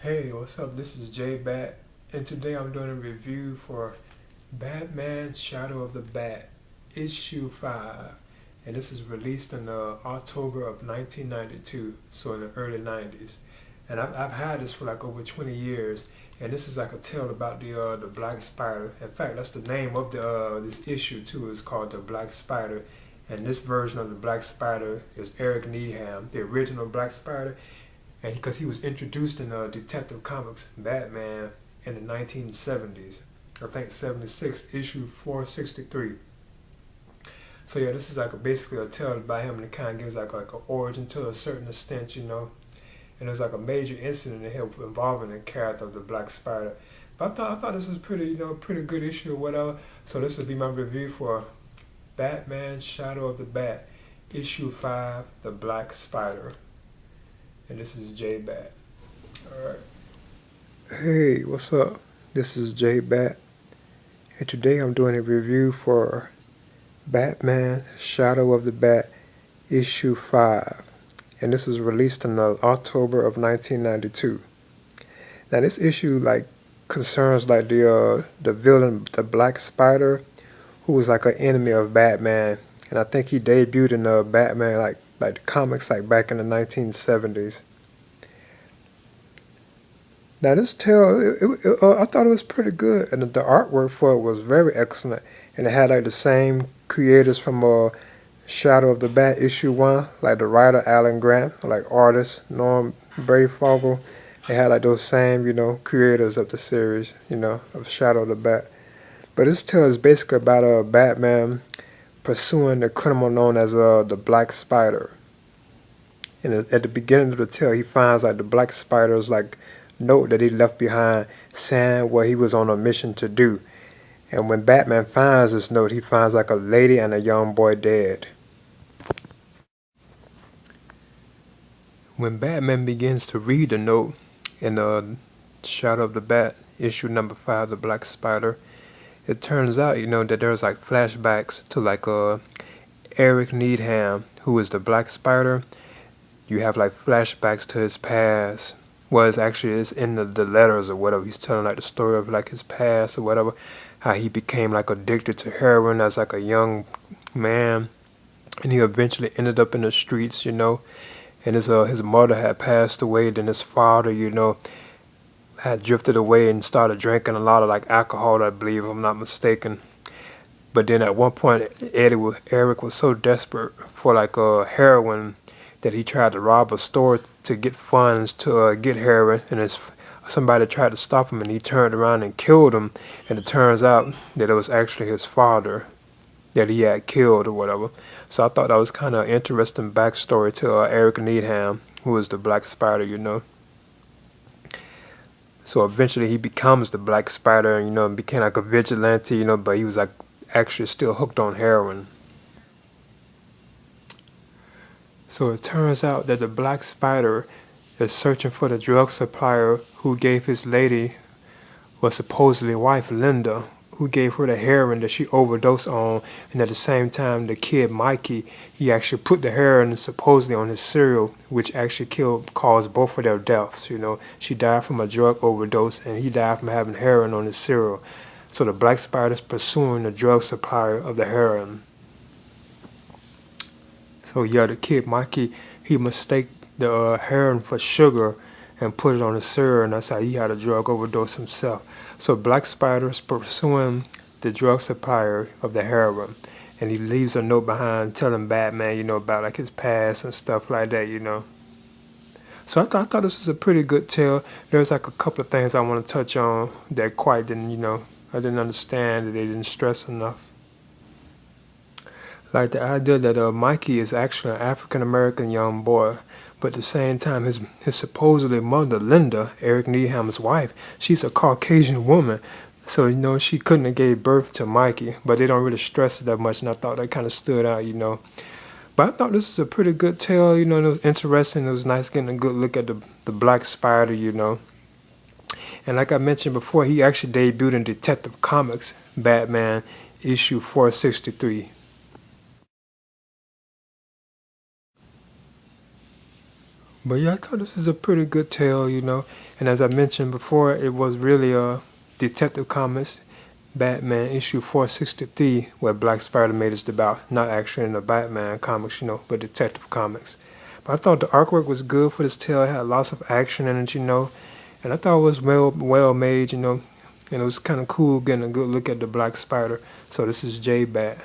Hey, what's up? This is Jay Bat, and today I'm doing a review for Batman Shadow of the Bat, issue 5. And this is released in October of 1992, so in the early 90s. And I've had this for like over 20 years, and this is like a tale about the Black Spider. In fact, that's the name of the this issue too. Is called the Black Spider, and this version of the Black Spider is Eric Needham, the original Black Spider, and because he was introduced in Detective Comics Batman in the 1970s, I think 76, issue 463. So yeah, this is like basically a tale about him, and it kind of gives like an origin to a certain extent. And there's like a major incident in here involving the character of the Black Spider. But I thought this was pretty, pretty good issue or whatever. So this would be my review for Batman Shadow of the Bat, issue 5, The Black Spider. And this is J Bat. Alright. Hey, what's up? This is J Bat. And today I'm doing a review for Batman Shadow of the Bat issue 5. And this was released in October of 1992. Now this issue concerns the villain, the Black Spider, who was like an enemy of Batman. And I think he debuted in Batman like the comics back in the 1970s. Now this tale, I thought it was pretty good, and the artwork for it was very excellent, and it had like the same creators from Shadow of the Bat issue 1, like the writer Alan Grant, like artist Norm Breyfogle. They had like those same, creators of the series, of Shadow of the Bat. But this tale is basically about Batman pursuing the criminal known as the Black Spider. And at the beginning of the tale, he finds like the Black Spider's note that he left behind saying what he was on a mission to do. And when Batman finds this note, he finds like a lady and a young boy dead. When Batman begins to read the note in Shadow of the Bat, issue number 5, The Black Spider, it turns out, that there's like flashbacks to Eric Needham, who is the Black Spider. You have like flashbacks to his past. Well, it's in the letters or whatever. He's telling like the story of like his past or whatever, how he became like addicted to heroin as like a young man, and he eventually ended up in the streets. And his mother had passed away. Then his father, had drifted away and started drinking a lot of like alcohol, I believe, if I'm not mistaken. But then at one point, Eric was so desperate for heroin that he tried to rob a store to get funds to get heroin, and somebody tried to stop him, and he turned around and killed him. And it turns out that it was actually his father that he had killed or whatever. So I thought that was kind of interesting backstory to Eric Needham, who was the Black Spider. So eventually he becomes the Black Spider, and became like a vigilante, but he was like actually still hooked on heroin. So it turns out that the Black Spider is searching for the drug supplier who gave his lady, well, supposedly wife, Linda, who gave her the heroin that she overdosed on. And at the same time, the kid Mikey, he actually put the heroin supposedly on his cereal, which actually caused both of their deaths. She died from a drug overdose, and he died from having heroin on his cereal. So the Black Spider is pursuing the drug supplier of the heroin. So yeah, the kid Mikey, he mistaked the heroin for sugar and put it on his cereal, and that's how he had a drug overdose himself. So Black Spider is pursuing the drug supplier of the heroin, and he leaves a note behind telling Batman, about like his past and stuff like that. So I thought this was a pretty good tale. There's like a couple of things I want to touch on that quite didn't, I didn't understand, that they didn't stress enough. Like the idea that Mikey is actually an African American young boy, but at the same time, his supposedly mother, Linda, Eric Needham's wife, she's a Caucasian woman. So, she couldn't have gave birth to Mikey, but they don't really stress it that much, and I thought that kind of stood out. But I thought this was a pretty good tale, and it was interesting. It was nice getting a good look at the Black Spider. And like I mentioned before, he actually debuted in Detective Comics, Batman, issue 463. But yeah, I thought this is a pretty good tale, And as I mentioned before, it was really a Detective Comics Batman issue 463 where Black Spider made his debut, not actually in the Batman comics, but Detective Comics. But I thought the artwork was good for this tale. It had lots of action in it, and I thought it was well made, and it was kind of cool getting a good look at the Black Spider. So this is J Bat.